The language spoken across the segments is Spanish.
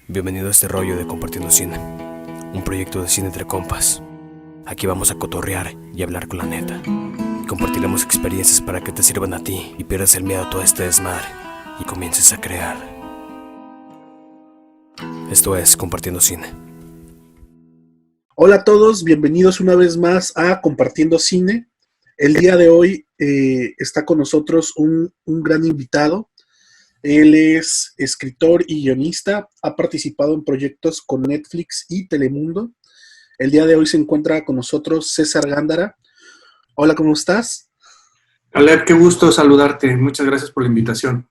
Bienvenido a este rollo de Compartiendo Cine, un proyecto de cine entre compas. Aquí vamos a cotorrear y hablar con la neta. Y compartiremos experiencias para que te sirvan a ti y pierdas el miedo a todo este desmadre y comiences a crear. Esto es Compartiendo Cine. Hola a todos, bienvenidos una vez más a Compartiendo Cine. El día de hoy está con nosotros un gran invitado. Él es escritor y guionista, ha participado en proyectos con Netflix y Telemundo. El día de hoy se encuentra con nosotros César Gándara. Hola, ¿cómo estás? Alep, qué gusto saludarte. Muchas gracias por la invitación.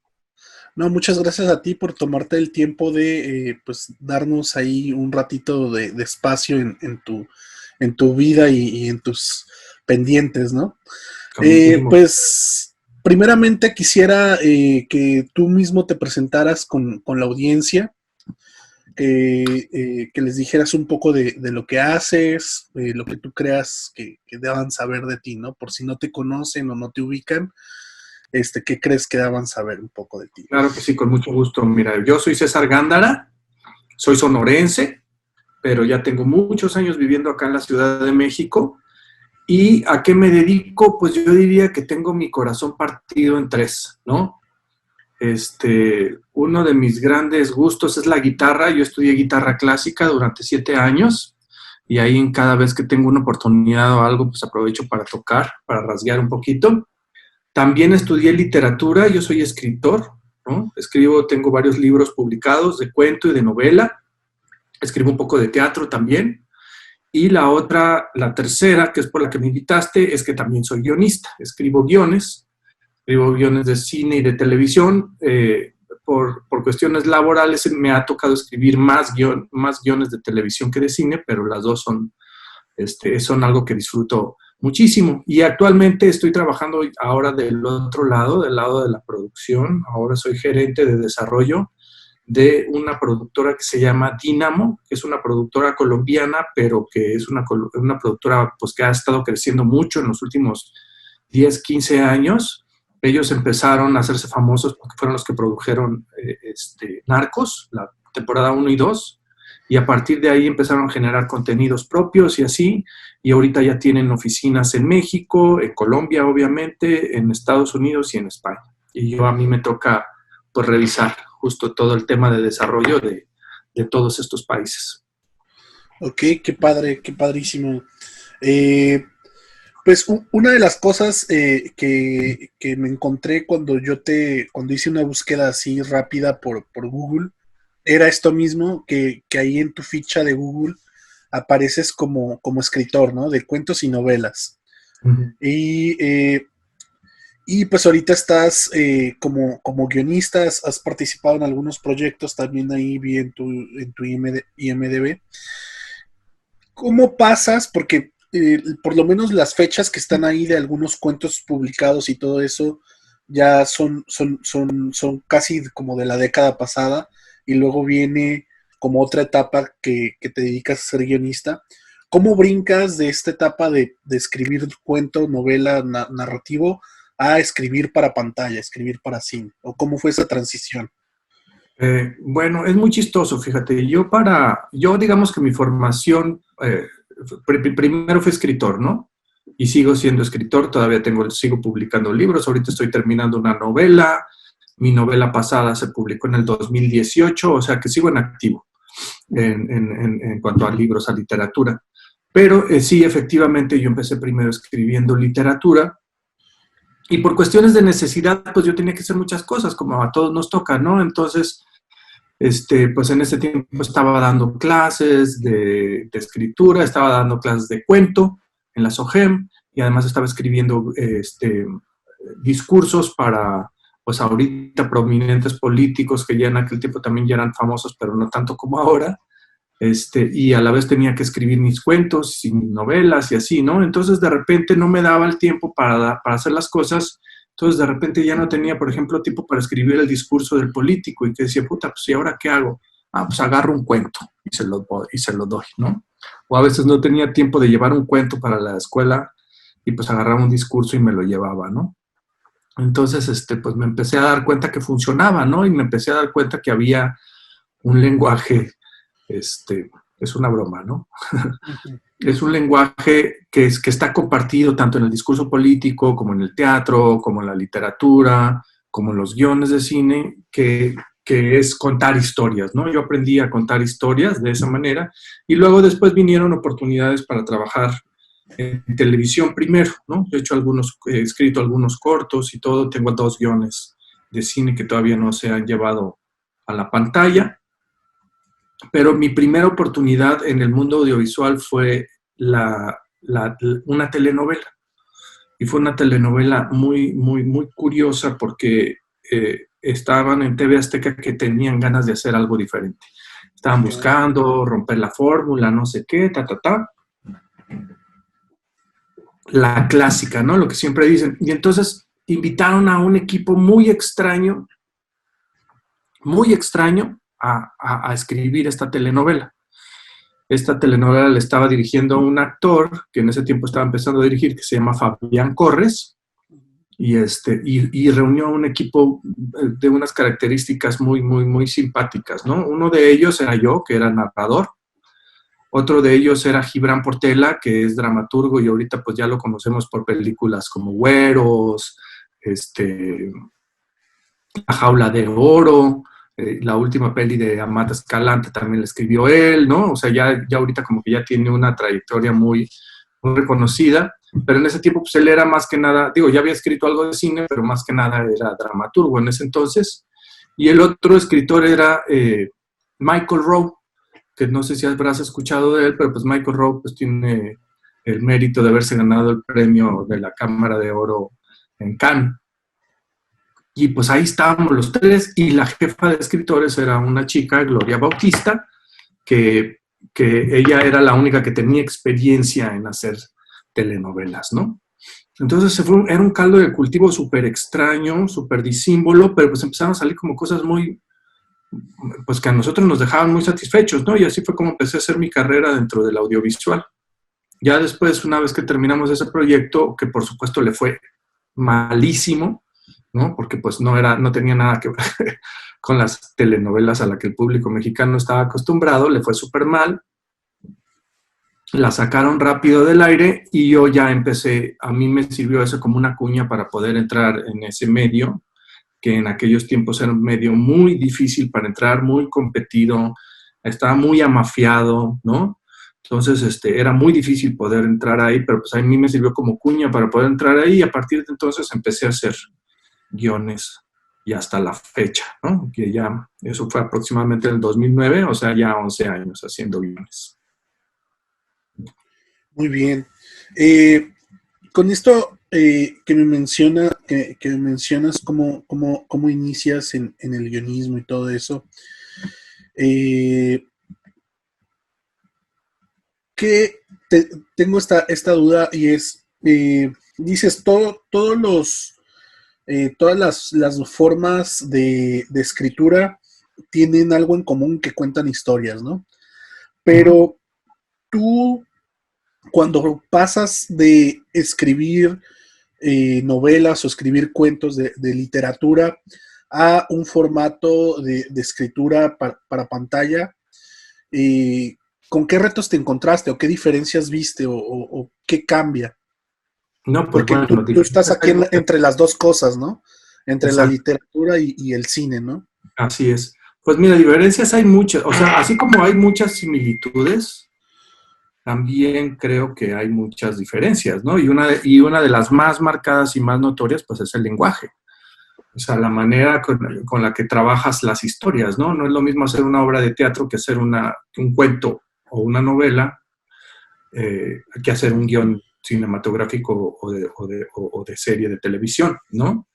No, muchas gracias a ti por tomarte el tiempo de pues darnos ahí un ratito de espacio en tu vida y en tus pendientes, ¿no? Pues primeramente quisiera que tú mismo te presentaras con la audiencia, que les dijeras un poco de lo que haces, lo que tú creas que deban saber de ti, ¿no? Por si no te conocen o no te ubican, ¿qué crees que deban saber un poco de ti? Claro que sí, con mucho gusto. Mira, yo soy César Gándara, soy sonorense, pero ya tengo muchos años viviendo acá en la Ciudad de México. ¿Y a qué me dedico? Pues yo diría que tengo mi corazón partido en tres, ¿no? Uno de mis grandes gustos es la guitarra. Yo estudié guitarra clásica durante 7 años y ahí en cada vez que tengo una oportunidad o algo, pues aprovecho para tocar, para rasguear un poquito. También estudié literatura, yo soy escritor, ¿no? Tengo varios libros publicados de cuento y de novela. Escribo un poco de teatro también. Y la tercera, que es por la que me invitaste, es que también soy guionista. Escribo guiones de cine y de televisión. Por cuestiones laborales me ha tocado escribir más guiones de televisión que de cine, pero las dos son algo que disfruto muchísimo. Y actualmente estoy trabajando ahora del otro lado, del lado de la producción. Ahora soy gerente de desarrollo de una productora que se llama Dynamo, que es una productora colombiana, pero que es una productora pues, que ha estado creciendo mucho en los últimos 10, 15 años. Ellos empezaron a hacerse famosos porque fueron los que produjeron Narcos, la temporada 1 y 2, y a partir de ahí empezaron a generar contenidos propios y así, y ahorita ya tienen oficinas en México, en Colombia obviamente, en Estados Unidos y en España. Y a mí me toca pues revisar justo todo el tema de desarrollo de todos estos países. Ok, qué padre, qué padrísimo. Pues una de las cosas que me encontré cuando hice una búsqueda así rápida por Google, era esto mismo, que ahí en tu ficha de Google apareces como escritor, ¿no? De cuentos y novelas. Uh-huh. Y pues ahorita estás como guionista, has participado en algunos proyectos, también ahí vi en tu IMDb. ¿Cómo pasas? Porque por lo menos las fechas que están ahí de algunos cuentos publicados y todo eso ya son casi como de la década pasada, y luego viene como otra etapa que te dedicas a ser guionista. ¿Cómo brincas de esta etapa de escribir cuento, novela, narrativo, a escribir para pantalla, escribir para cine? ¿O cómo fue esa transición? Bueno, es muy chistoso, fíjate. Yo digamos que mi formación, primero fui escritor, ¿no? Y sigo siendo escritor, sigo publicando libros. Ahorita estoy terminando una novela. Mi novela pasada se publicó en el 2018, o sea que sigo en activo en cuanto a libros, a literatura. Pero sí, efectivamente, yo empecé primero escribiendo literatura. Y por cuestiones de necesidad, pues yo tenía que hacer muchas cosas, como a todos nos toca, ¿no? Entonces, pues en ese tiempo estaba dando clases de escritura, estaba dando clases de cuento en la SOGEM, y además estaba escribiendo discursos para, pues ahorita, prominentes políticos que ya en aquel tiempo también ya eran famosos, pero no tanto como ahora. Y a la vez tenía que escribir mis cuentos y mis novelas y así, ¿no? Entonces, de repente no me daba el tiempo para hacer las cosas. Entonces, de repente ya no tenía, por ejemplo, tiempo para escribir el discurso del político, y que decía, puta, pues ¿y ahora qué hago? Pues agarro un cuento y se lo doy, ¿no? O a veces no tenía tiempo de llevar un cuento para la escuela y pues agarraba un discurso y me lo llevaba, ¿no? Entonces, pues me empecé a dar cuenta que funcionaba, ¿no? Y me empecé a dar cuenta que había un lenguaje, es una broma, ¿no? Ujú. Es un lenguaje que está compartido tanto en el discurso político, como en el teatro, como en la literatura, como en los guiones de cine, que es contar historias, ¿no? Yo aprendí a contar historias de esa manera y luego después vinieron oportunidades para trabajar en televisión primero, ¿no? Yo he escrito algunos cortos y todo, tengo 2 guiones de cine que todavía no se han llevado a la pantalla, pero mi primera oportunidad en el mundo audiovisual fue una telenovela. Y fue una telenovela muy, muy, muy curiosa porque estaban en TV Azteca que tenían ganas de hacer algo diferente. Estaban Ok. buscando romper la fórmula, no sé qué, la clásica, ¿no? Lo que siempre dicen. Y entonces invitaron a un equipo muy extraño a escribir esta telenovela. Esta telenovela la estaba dirigiendo un actor que en ese tiempo estaba empezando a dirigir, que se llama Fabián Corres, y reunió un equipo de unas características muy, muy, muy simpáticas, ¿no? Uno de ellos era yo, que era narrador. Otro de ellos era Gibran Portela, que es dramaturgo y ahorita pues ya lo conocemos por películas como Güeros, La Jaula de Oro, la última peli de Amata Escalante también la escribió él, ¿no? O sea, ya ahorita como que ya tiene una trayectoria muy, muy reconocida, pero en ese tiempo pues él era más que nada, digo, ya había escrito algo de cine, pero más que nada era dramaturgo en ese entonces. Y el otro escritor era Michael Rowe, que no sé si habrás escuchado de él, pero pues Michael Rowe pues tiene el mérito de haberse ganado el premio de la Cámara de Oro en Cannes. Y pues ahí estábamos los 3 y la jefa de escritores era una chica, Gloria Bautista, que ella era la única que tenía experiencia en hacer telenovelas, ¿no? Entonces era un caldo de cultivo súper extraño, súper disímbolo, pero pues empezaron a salir como cosas muy, pues que a nosotros nos dejaban muy satisfechos, ¿no? Y así fue como empecé a hacer mi carrera dentro del audiovisual. Ya después, una vez que terminamos ese proyecto, que por supuesto le fue malísimo, ¿no? Porque pues no tenía nada que ver con las telenovelas a las que el público mexicano estaba acostumbrado, le fue súper mal, la sacaron rápido del aire y yo ya empecé, a mí me sirvió eso como una cuña para poder entrar en ese medio, que en aquellos tiempos era un medio muy difícil para entrar, muy competido, estaba muy amafiado, ¿no? Entonces, era muy difícil poder entrar ahí, pero pues a mí me sirvió como cuña para poder entrar ahí y a partir de entonces empecé a hacer guiones y hasta la fecha, ¿no? Que ya, eso fue aproximadamente en el 2009, o sea, ya 11 años haciendo guiones. Muy bien. Con esto que me mencionas cómo inicias en el guionismo y todo eso, eh, tengo esta duda y es, dices, todas las formas de escritura tienen algo en común que cuentan historias, ¿no? Pero tú, cuando pasas de escribir novelas o escribir cuentos de literatura a un formato de escritura para pantalla, ¿con qué retos te encontraste o qué diferencias viste o qué cambia? No, pues Porque bueno, tú estás diferencias aquí hay muchas. entre las dos cosas, ¿no? Entre la Exacto, literatura y el cine, ¿no? así es. Pues mira, diferencias hay muchas, o sea, así como hay muchas similitudes, también creo que hay muchas diferencias, ¿no? Y una de las más marcadas y más notorias, pues es el lenguaje. O sea, la manera con la que trabajas las historias, ¿no? No es lo mismo hacer una obra de teatro que hacer un cuento o una novela, que hacer un guión cinematográfico o de serie de televisión, ¿no?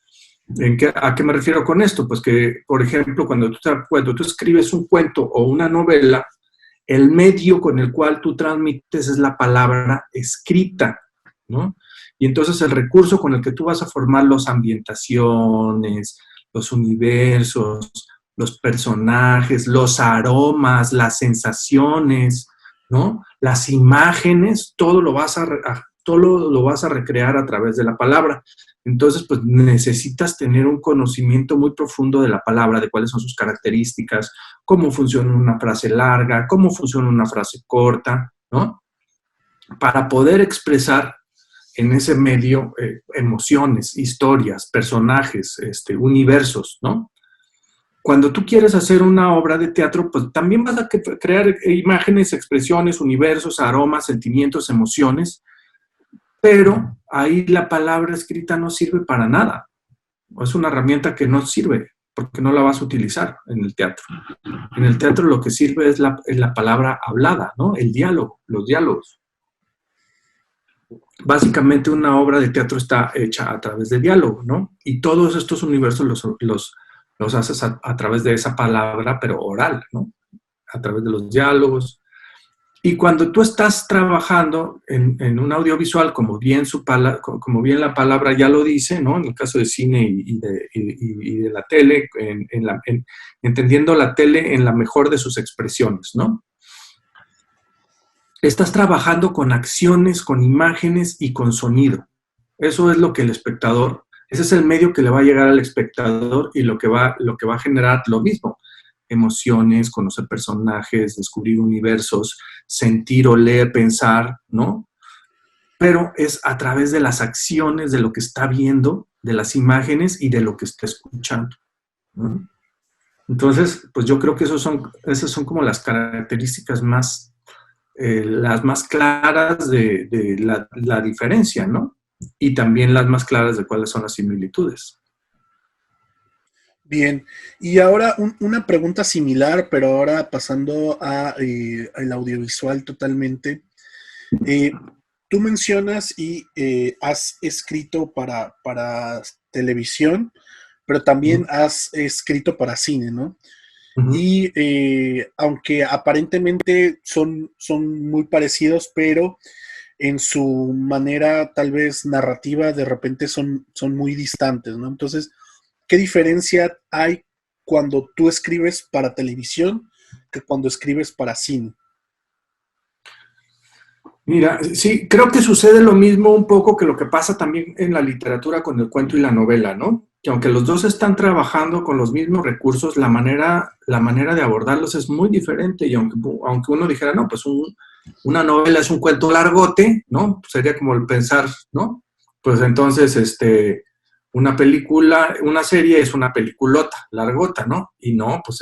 ¿A qué me refiero con esto? Pues que, por ejemplo, cuando tú escribes un cuento o una novela, el medio con el cual tú transmites es la palabra escrita, ¿no? Y entonces el recurso con el que tú vas a formar las ambientaciones, los universos, los personajes, los aromas, las sensaciones, ¿no? Las imágenes, todo lo vas a recrear a través de la palabra. Entonces, pues necesitas tener un conocimiento muy profundo de la palabra, de cuáles son sus características, cómo funciona una frase larga, cómo funciona una frase corta, ¿no? Para poder expresar en ese medio emociones, historias, personajes, universos, ¿no? Cuando tú quieres hacer una obra de teatro, pues también vas a crear imágenes, expresiones, universos, aromas, sentimientos, emociones, pero ahí la palabra escrita no sirve para nada. Es una herramienta que no sirve porque no la vas a utilizar en el teatro. En el teatro lo que sirve es la palabra hablada, ¿no? El diálogo, los diálogos. Básicamente una obra de teatro está hecha a través de diálogo, ¿no? Y todos estos universos los haces a través de esa palabra, pero oral, ¿no? A través de los diálogos. Y cuando tú estás trabajando en un audiovisual, como bien la palabra ya lo dice, ¿no? En el caso de cine y de la tele, entendiendo la tele en la mejor de sus expresiones, ¿no? Estás trabajando con acciones, con imágenes y con sonido. Eso es lo que el espectador, ese es el medio que le va a llegar al espectador y lo que va a generar lo mismo. Emociones, conocer personajes, descubrir universos, sentir, oler, pensar, ¿no? Pero es a través de las acciones, de lo que está viendo, de las imágenes y de lo que está escuchando, ¿no? Entonces, pues yo creo que esas son como las características las más claras de la diferencia, ¿no? Y también las más claras de cuáles son las similitudes. Bien, y ahora una pregunta similar, pero ahora pasando al audiovisual totalmente. Tú mencionas y has escrito para televisión, pero también has escrito para cine, ¿no? Uh-huh. Y aunque aparentemente son muy parecidos, pero en su manera tal vez narrativa de repente son muy distantes, ¿no? Entonces, ¿qué diferencia hay cuando tú escribes para televisión que cuando escribes para cine? Mira, sí, creo que sucede lo mismo un poco que lo que pasa también en la literatura con el cuento y la novela, ¿no? Que aunque los dos están trabajando con los mismos recursos, la manera de abordarlos es muy diferente. Y aunque uno dijera, no, pues una novela es un cuento largote, ¿no? Pues sería como el pensar, ¿no? Pues entonces, una película, una serie es una peliculota, largota, ¿no? Y no, pues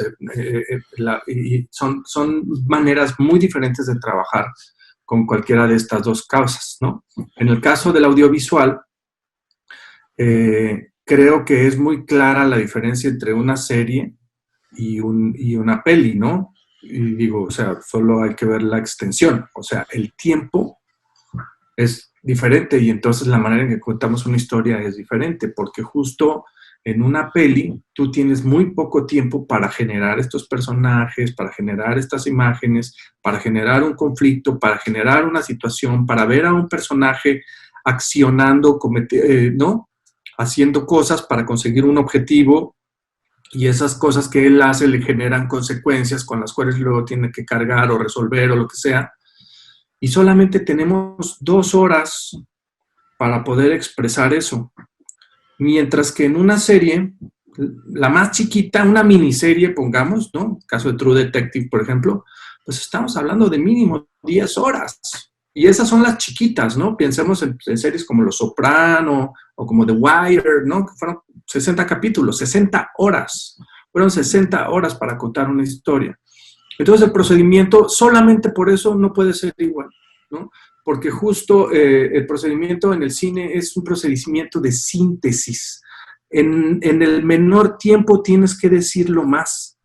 son maneras muy diferentes de trabajar con cualquiera de estas dos causas, ¿no? En el caso del audiovisual, creo que es muy clara la diferencia entre una serie y una peli, ¿no? Y digo, o sea, solo hay que ver la extensión, o sea, el tiempo es diferente y entonces la manera en que contamos una historia es diferente, porque justo en una peli tú tienes muy poco tiempo para generar estos personajes, para generar estas imágenes, para generar un conflicto, para generar una situación, para ver a un personaje accionando, ¿no? Haciendo cosas para conseguir un objetivo y esas cosas que él hace le generan consecuencias con las cuales luego tiene que cargar o resolver o lo que sea. Y solamente tenemos 2 horas para poder expresar eso. Mientras que en una serie, la más chiquita, una miniserie, pongamos, ¿no? En el caso de True Detective, por ejemplo, pues estamos hablando de mínimo 10 horas. Y esas son las chiquitas, ¿no? Pensemos en series como Los Soprano o como The Wire, ¿no? Que fueron 60 capítulos, 60 horas. Fueron 60 horas para contar una historia. Entonces el procedimiento, solamente por eso no puede ser igual, ¿no? Porque justo el procedimiento en el cine es un procedimiento de síntesis. En el menor tiempo tienes que decirlo más,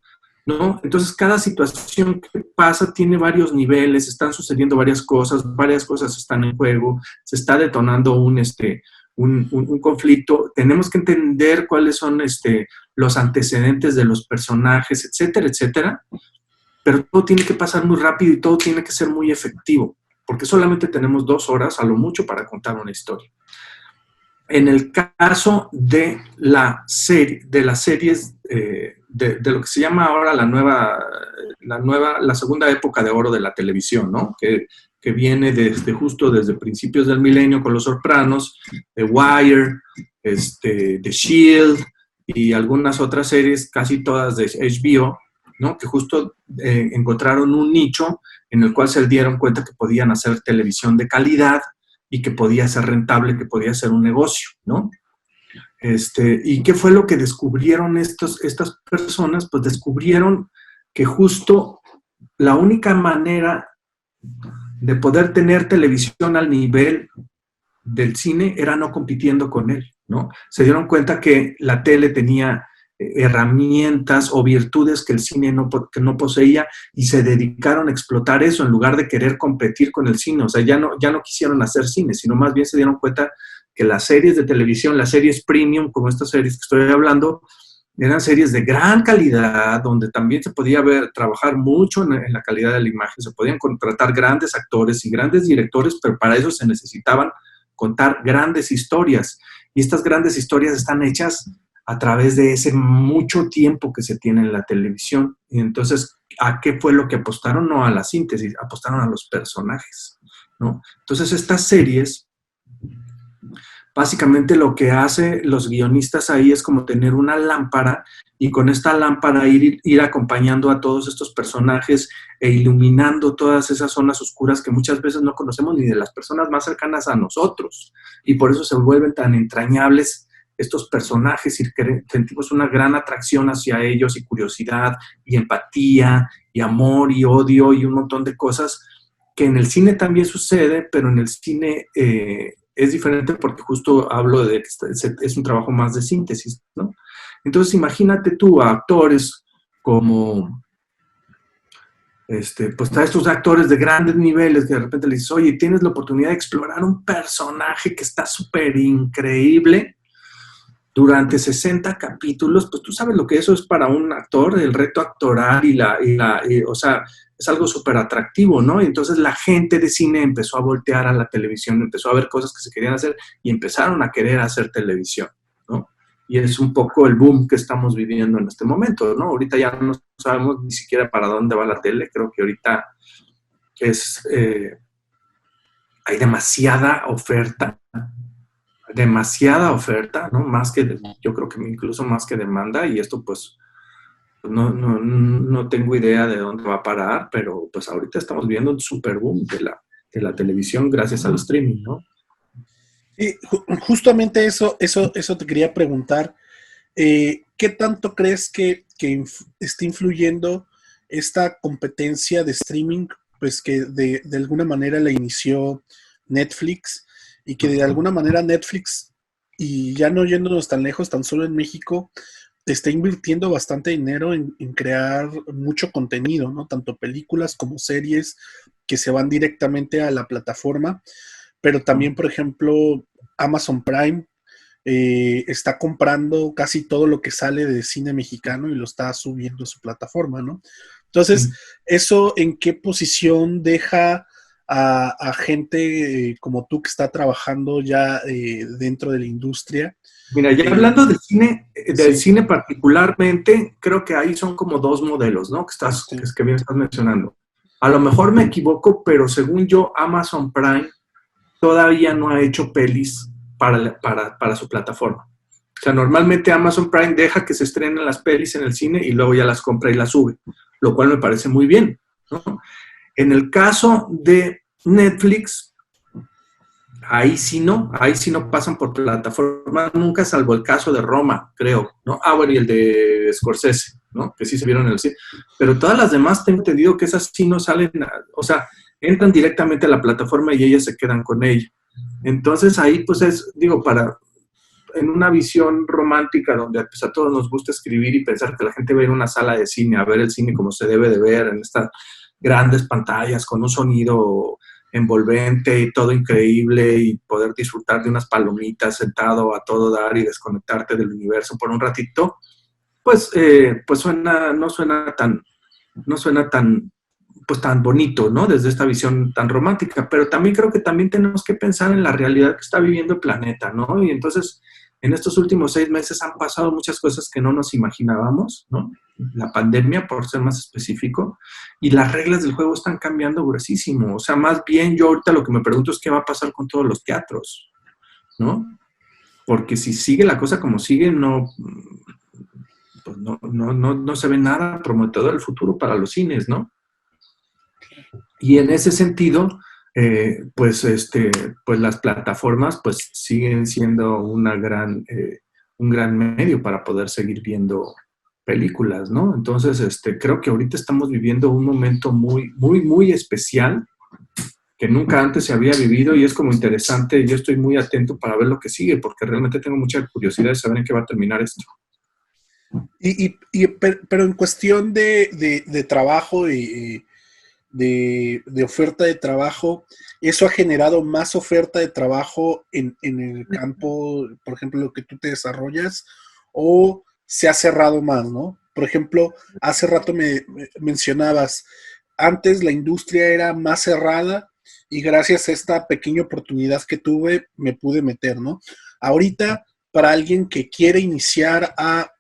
¿no? Entonces cada situación que pasa tiene varios niveles, están sucediendo varias cosas están en juego, se está detonando un conflicto, tenemos que entender cuáles son los antecedentes de los personajes, etcétera, etcétera, pero todo tiene que pasar muy rápido y todo tiene que ser muy efectivo, porque solamente tenemos 2 horas a lo mucho para contar una historia. En el caso de las series, de lo que se llama ahora la segunda época de oro de la televisión, ¿no? Que viene justo desde principios del milenio con Los Sopranos, The Wire, The Shield y algunas otras series, casi todas de HBO, ¿no? Que justo encontraron un nicho en el cual se dieron cuenta que podían hacer televisión de calidad y que podía ser rentable, que podía ser un negocio, ¿no? ¿Y qué fue lo que descubrieron estas personas? Pues descubrieron que justo la única manera de poder tener televisión al nivel del cine era no compitiendo con él, ¿no? Se dieron cuenta que la tele tenía herramientas o virtudes que el cine que no poseía y se dedicaron a explotar eso en lugar de querer competir con el cine. O sea, ya no quisieron hacer cine, sino más bien se dieron cuenta que las series de televisión, las series premium, como estas series que estoy hablando, eran series de gran calidad, donde también se podía trabajar mucho en la calidad de la imagen, se podían contratar grandes actores y grandes directores, pero para eso se necesitaban contar grandes historias. Y estas grandes historias están hechas a través de ese mucho tiempo que se tiene en la televisión. Y entonces, ¿a qué fue lo que apostaron? No a la síntesis, apostaron a los personajes, ¿no? Entonces, estas series, básicamente lo que hace los guionistas ahí es como tener una lámpara y con esta lámpara ir acompañando a todos estos personajes e iluminando todas esas zonas oscuras que muchas veces no conocemos ni de las personas más cercanas a nosotros. Y por eso se vuelven tan entrañables estos personajes y sentimos una gran atracción hacia ellos y curiosidad y empatía y amor y odio y un montón de cosas que en el cine también sucede, pero en el cine es diferente porque justo hablo de que es un trabajo más de síntesis, ¿no? Entonces imagínate tú a actores como, pues a estos actores de grandes niveles que de repente le dices, oye, tienes la oportunidad de explorar un personaje que está súper increíble durante 60 capítulos, pues tú sabes lo que eso es para un actor, el reto actoral o sea, es algo súper atractivo, ¿no? Y entonces la gente de cine empezó a voltear a la televisión, empezó a ver cosas que se querían hacer y empezaron a querer hacer televisión, ¿no? Y es un poco el boom que estamos viviendo en este momento, ¿no? Ahorita ya no sabemos ni siquiera para dónde va la tele, creo que ahorita hay demasiada oferta, ¿no? Yo creo que incluso más que demanda, y esto pues no tengo idea de dónde va a parar, pero pues ahorita estamos viendo un super boom de la televisión gracias al streaming, ¿no? Y justamente eso te quería preguntar. ¿Qué tanto crees que está influyendo esta competencia de streaming, pues que de alguna manera la inició Netflix y que de alguna manera Netflix, y ya no yéndonos tan lejos, tan solo en México, está invirtiendo bastante dinero en crear mucho contenido, ¿no? Tanto películas como series que se van directamente a la plataforma, pero también, por ejemplo, Amazon Prime está comprando casi todo lo que sale de cine mexicano y lo está subiendo a su plataforma, ¿no? Entonces, ¿eso en qué posición deja a gente como tú que está trabajando ya dentro de la industria? Mira, ya hablando del cine particularmente, creo que ahí son como dos modelos, ¿no? Que bien estás mencionando. A lo mejor me equivoco, pero según yo, Amazon Prime todavía no ha hecho pelis para su plataforma. O sea, normalmente Amazon Prime deja que se estrenen las pelis en el cine y luego ya las compra y las sube, lo cual me parece muy bien, ¿no? En el caso de Netflix, ahí sí no pasan por plataforma nunca, salvo el caso de Roma, creo, ¿no? Bueno, y el de Scorsese, ¿no? Que sí se vieron en el cine. Pero todas las demás tengo entendido que esas sí no salen, o sea, entran directamente a la plataforma y ellas se quedan con ella. Entonces ahí pues en una visión romántica donde pues, a todos nos gusta escribir y pensar que la gente va a ir a una sala de cine, a ver el cine como se debe de ver, en estas grandes pantallas, con un sonido envolvente y todo increíble y poder disfrutar de unas palomitas sentado a todo dar y desconectarte del universo por un ratito, pues no suena tan pues tan bonito, ¿no? Desde esta visión tan romántica, pero también creo que también tenemos que pensar en la realidad que está viviendo el planeta, ¿no? Y entonces, en estos últimos 6 meses han pasado muchas cosas que no nos imaginábamos, ¿no? La pandemia, por ser más específico, y las reglas del juego están cambiando gruesísimo. O sea, más bien yo ahorita lo que me pregunto es qué va a pasar con todos los teatros, ¿no? porque si sigue la cosa como sigue, pues no se ve nada prometedor el futuro para los cines, ¿no? Y en ese sentido, pues las plataformas pues siguen siendo un gran medio para poder seguir viendo películas, ¿no? Entonces, creo que ahorita estamos viviendo un momento muy, muy, muy especial que nunca antes se había vivido y es como interesante. Yo estoy muy atento para ver lo que sigue porque realmente tengo mucha curiosidad de saber en qué va a terminar esto. Pero en cuestión de trabajo y de oferta de trabajo, ¿eso ha generado más oferta de trabajo en el campo, por ejemplo, lo que tú te desarrollas, o se ha cerrado más, ¿no? Por ejemplo, hace rato me mencionabas, antes la industria era más cerrada y gracias a esta pequeña oportunidad que tuve, me pude meter, ¿no? Ahorita, para alguien que quiere iniciar a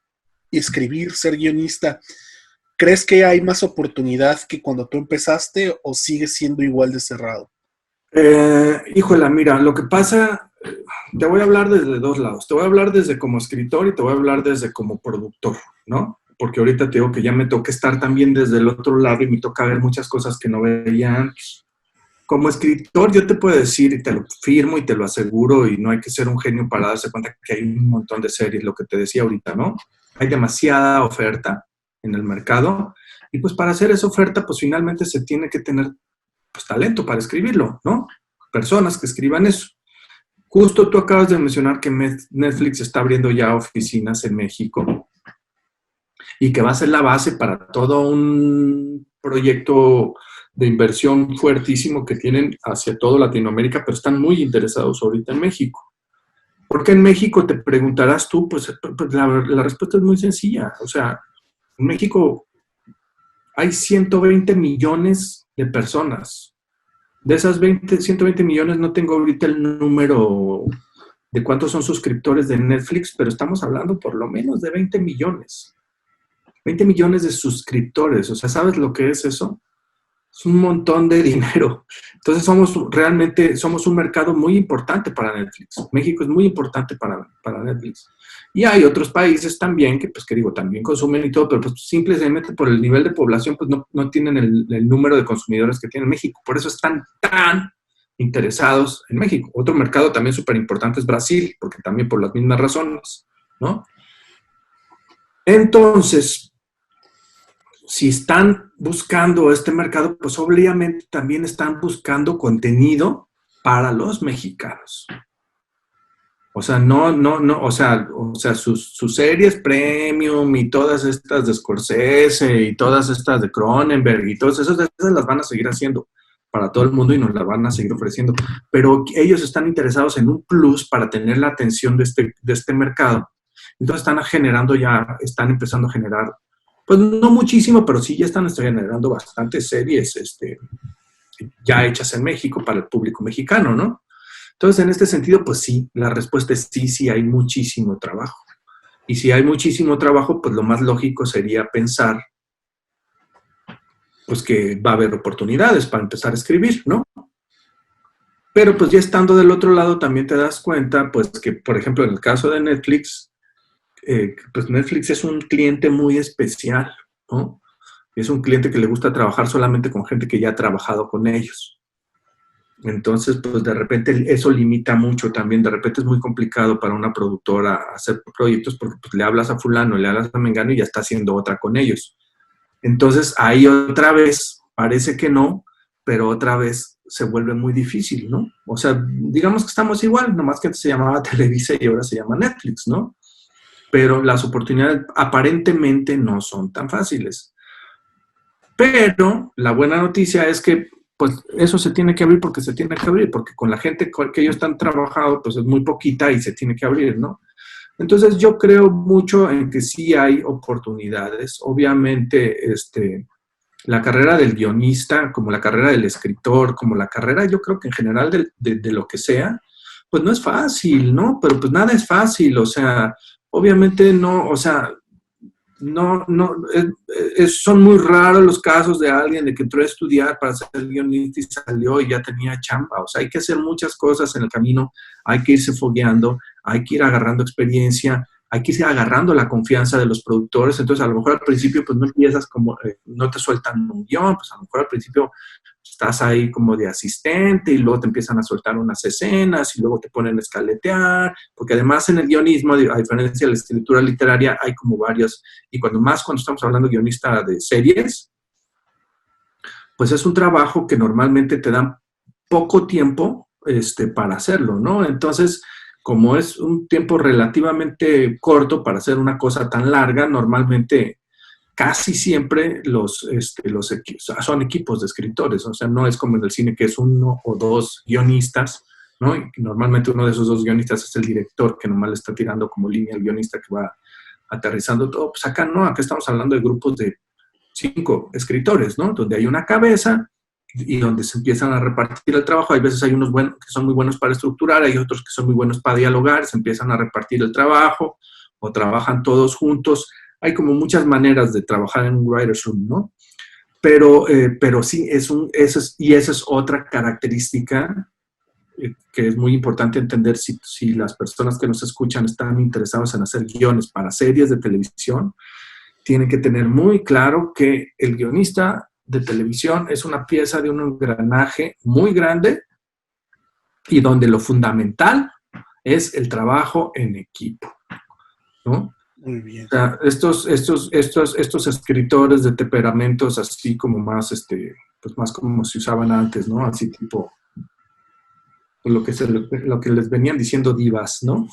escribir, ser guionista, ¿crees que hay más oportunidad que cuando tú empezaste o sigue siendo igual de cerrado? Híjola, mira, lo que pasa, te voy a hablar desde dos lados. Te voy a hablar desde como escritor y te voy a hablar desde como productor, ¿no? Porque ahorita te digo que ya me toca estar también desde el otro lado y me toca ver muchas cosas que no veía antes. Como escritor, yo te puedo decir, y te lo firmo y te lo aseguro, y no hay que ser un genio para darse cuenta que hay un montón de series, lo que te decía ahorita, ¿no? Hay demasiada oferta en el mercado, y pues para hacer esa oferta, pues finalmente se tiene que tener pues talento para escribirlo, ¿no? Personas que escriban eso. Justo tú acabas de mencionar que Netflix está abriendo ya oficinas en México y que va a ser la base para todo un proyecto de inversión fuertísimo que tienen hacia toda Latinoamérica, pero están muy interesados ahorita en México. ¿Por qué en México? Te preguntarás tú, pues la respuesta es muy sencilla. O sea, en México hay 120 millones de personas. De esas 120 millones no tengo ahorita el número de cuántos son suscriptores de Netflix, pero estamos hablando por lo menos de 20 millones. 20 millones de suscriptores. O sea, ¿sabes lo que es eso? Es un montón de dinero. Entonces somos un mercado muy importante para Netflix. México es muy importante para Netflix. Y hay otros países también que, pues que digo, también consumen y todo, pero pues simplemente por el nivel de población, pues no tienen el número de consumidores que tiene México. Por eso están tan interesados en México. Otro mercado también súper importante es Brasil, porque también por las mismas razones, ¿no? Entonces, si están buscando este mercado, pues obviamente también están buscando contenido para los mexicanos. O sea, o sea, sus series premium y todas estas de Scorsese y todas estas de Cronenberg y todas esas las van a seguir haciendo para todo el mundo y nos las van a seguir ofreciendo. Pero ellos están interesados en un plus para tener la atención de este mercado. Entonces están empezando a generar, pues no muchísimo, pero sí ya están generando bastantes series ya hechas en México para el público mexicano, ¿no? Entonces, en este sentido, pues sí, la respuesta es sí, hay muchísimo trabajo. Y si hay muchísimo trabajo, pues lo más lógico sería pensar pues que va a haber oportunidades para empezar a escribir, ¿no? Pero pues ya estando del otro lado también te das cuenta, pues que, por ejemplo, en el caso de Netflix, pues Netflix es un cliente muy especial, ¿no? Es un cliente que le gusta trabajar solamente con gente que ya ha trabajado con ellos. Entonces, pues de repente eso limita mucho también. De repente es muy complicado para una productora hacer proyectos porque pues, le hablas a fulano, le hablas a mengano y ya está haciendo otra con ellos. Entonces, ahí otra vez, parece que no, pero otra vez se vuelve muy difícil, ¿no? O sea, digamos que estamos igual, nomás que antes se llamaba Televisa y ahora se llama Netflix, ¿no? Pero las oportunidades aparentemente no son tan fáciles. Pero la buena noticia es que pues eso se tiene que abrir porque se tiene que abrir, porque con la gente que ellos están trabajando, pues es muy poquita y se tiene que abrir, ¿no? Entonces yo creo mucho en que sí hay oportunidades. Obviamente, la carrera del guionista, como la carrera del escritor, como la carrera, yo creo que en general de lo que sea, pues no es fácil, ¿no? Pero pues nada es fácil, o sea, obviamente no, o sea, son muy raros los casos de alguien de que entró a estudiar para ser guionista y salió y ya tenía chamba. O sea, hay que hacer muchas cosas en el camino, hay que irse fogueando, hay que ir agarrando experiencia, hay que ir agarrando la confianza de los productores. Entonces, a lo mejor al principio, pues no empiezas como, no te sueltan un guión, pues a lo mejor al principio estás ahí como de asistente y luego te empiezan a soltar unas escenas y luego te ponen a escaletear, porque además en el guionismo, a diferencia de la escritura literaria, hay como varios, y cuando estamos hablando de guionista de series, pues es un trabajo que normalmente te dan poco tiempo para hacerlo, ¿no? Entonces, como es un tiempo relativamente corto para hacer una cosa tan larga, normalmente casi siempre son equipos de escritores, o sea, no es como en el cine que es uno o dos guionistas, ¿no? Y normalmente uno de esos dos guionistas es el director, que nomás le está tirando como línea al guionista que va aterrizando todo. Pues acá no, acá estamos hablando de grupos de 5 escritores, ¿no? Donde hay una cabeza y donde se empiezan a repartir el trabajo. Hay veces hay unos buenos que son muy buenos para estructurar, hay otros que son muy buenos para dialogar, se empiezan a repartir el trabajo o trabajan todos juntos. Hay como muchas maneras de trabajar en un writer's room, ¿no? Pero sí, esa es otra característica que es muy importante entender si las personas que nos escuchan están interesados en hacer guiones para series de televisión. Tienen que tener muy claro que el guionista de televisión es una pieza de un engranaje muy grande y donde lo fundamental es el trabajo en equipo, ¿no? Muy bien. O sea, estos escritores de temperamentos así como más, pues más como se usaban antes, ¿no? Así tipo, lo que les venían diciendo divas, ¿no?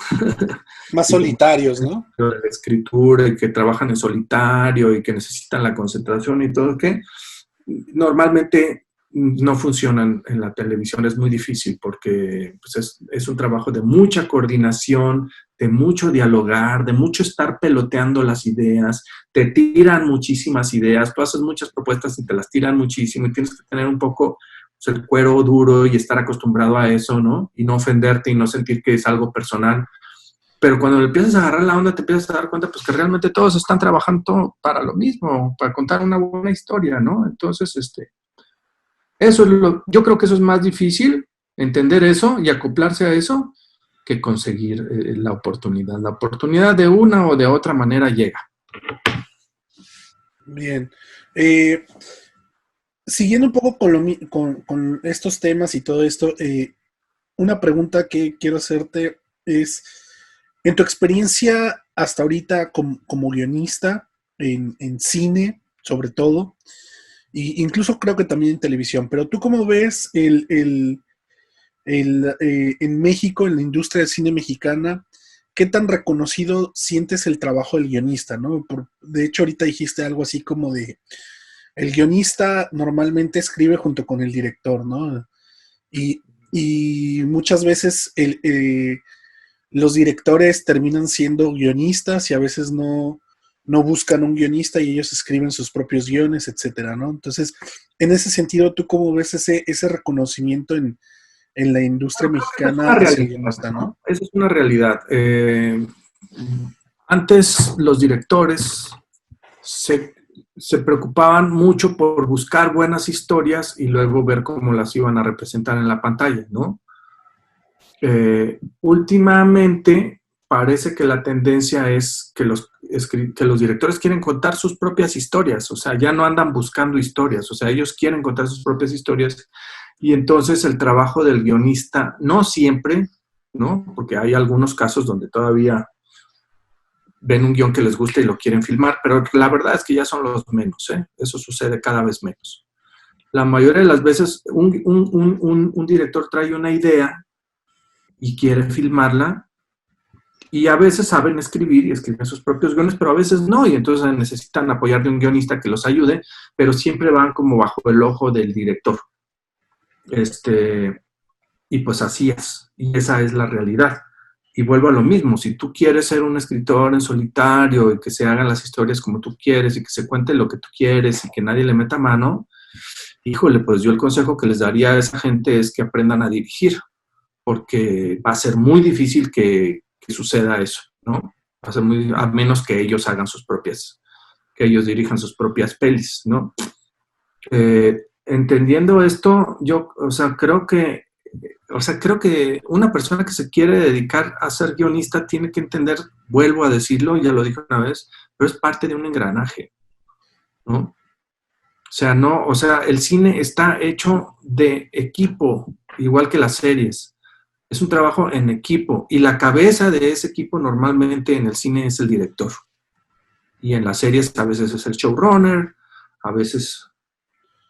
Más solitarios, ¿no? De la escritura y que trabajan en solitario y que necesitan la concentración y todo, que normalmente no funcionan en la televisión. Es muy difícil porque pues es un trabajo de mucha coordinación, de mucho dialogar, de mucho estar peloteando las ideas. Te tiran muchísimas ideas, tú haces muchas propuestas y te las tiran muchísimo y tienes que tener un poco pues, el cuero duro y estar acostumbrado a eso, ¿no? Y no ofenderte y no sentir que es algo personal. Pero cuando le empiezas a agarrar la onda, te empiezas a dar cuenta pues que realmente todos están trabajando para lo mismo, para contar una buena historia, ¿no? Entonces, yo creo que eso es más difícil, entender eso y acoplarse a eso, que conseguir la oportunidad. La oportunidad de una o de otra manera llega. Bien. Siguiendo un poco con estos temas y todo esto, una pregunta que quiero hacerte es, en tu experiencia hasta ahorita como guionista, en cine sobre todo, e incluso creo que también en televisión, pero ¿tú cómo ves en México, en la industria del cine mexicana, qué tan reconocido sientes el trabajo del guionista, ¿no? De hecho, ahorita dijiste algo así como de, el guionista normalmente escribe junto con el director, ¿no? Y muchas veces los directores terminan siendo guionistas y a veces no buscan un guionista y ellos escriben sus propios guiones, etcétera, ¿no? Entonces, en ese sentido, ¿tú cómo ves ese reconocimiento en la industria mexicana hacia el guionista, ¿no? Esa es una realidad. Antes los directores se preocupaban mucho por buscar buenas historias y luego ver cómo las iban a representar en la pantalla, ¿no? Últimamente parece que la tendencia es que los directores quieren contar sus propias historias, o sea, ya no andan buscando historias, o sea, ellos quieren contar sus propias historias y entonces el trabajo del guionista, no siempre, ¿no? Porque hay algunos casos donde todavía ven un guión que les gusta y lo quieren filmar, pero la verdad es que ya son los menos, ¿eh? Eso sucede cada vez menos. La mayoría de las veces un director trae una idea y quiere filmarla y a veces saben escribir y escriben sus propios guiones, pero a veces no, y entonces necesitan apoyar de un guionista que los ayude, pero siempre van como bajo el ojo del director. Y pues así es, y esa es la realidad. Y vuelvo a lo mismo, si tú quieres ser un escritor en solitario y que se hagan las historias como tú quieres y que se cuente lo que tú quieres y que nadie le meta mano, híjole, pues yo el consejo que les daría a esa gente es que aprendan a dirigir, porque va a ser muy difícil que suceda eso, ¿no? Va a ser a menos que ellos hagan que ellos dirijan sus propias pelis, ¿no? Entendiendo esto, yo, o sea, creo que o sea, creo que una persona que se quiere dedicar a ser guionista tiene que entender, vuelvo a decirlo, ya lo dije una vez, pero es parte de un engranaje, ¿no? O sea, no, o sea, el cine está hecho de equipo, igual que las series. Es un trabajo en equipo y la cabeza de ese equipo normalmente en el cine es el director. Y en las series a veces es el showrunner, a veces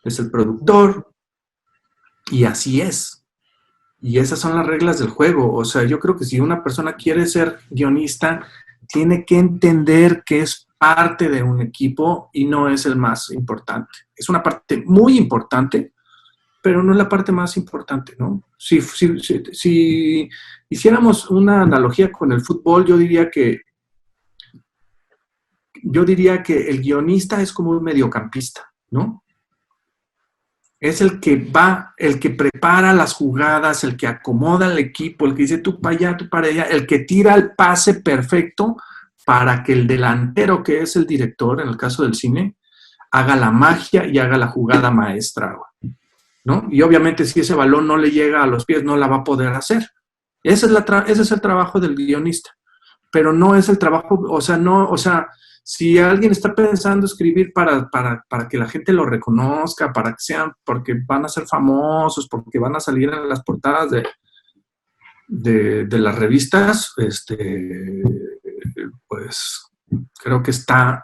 es el productor, y así es. Y esas son las reglas del juego. O sea, yo creo que si una persona quiere ser guionista, tiene que entender que es parte de un equipo y no es el más importante. Es una parte muy importante, pero no es la parte más importante, ¿no? Si hiciéramos una analogía con el fútbol, yo diría que el guionista es como un mediocampista, ¿no? Es el que va, el que prepara las jugadas, el que acomoda al equipo, el que dice tú para allá, tú para allá, el que tira el pase perfecto para que el delantero, que es el director, en el caso del cine, haga la magia y haga la jugada maestra, ¿no? Y obviamente si ese balón no le llega a los pies, no la va a poder hacer. Ese es el trabajo del guionista, pero no es el trabajo, si alguien está pensando escribir para que la gente lo reconozca, para que sean, porque van a ser famosos, porque van a salir en las portadas de las revistas, pues creo que está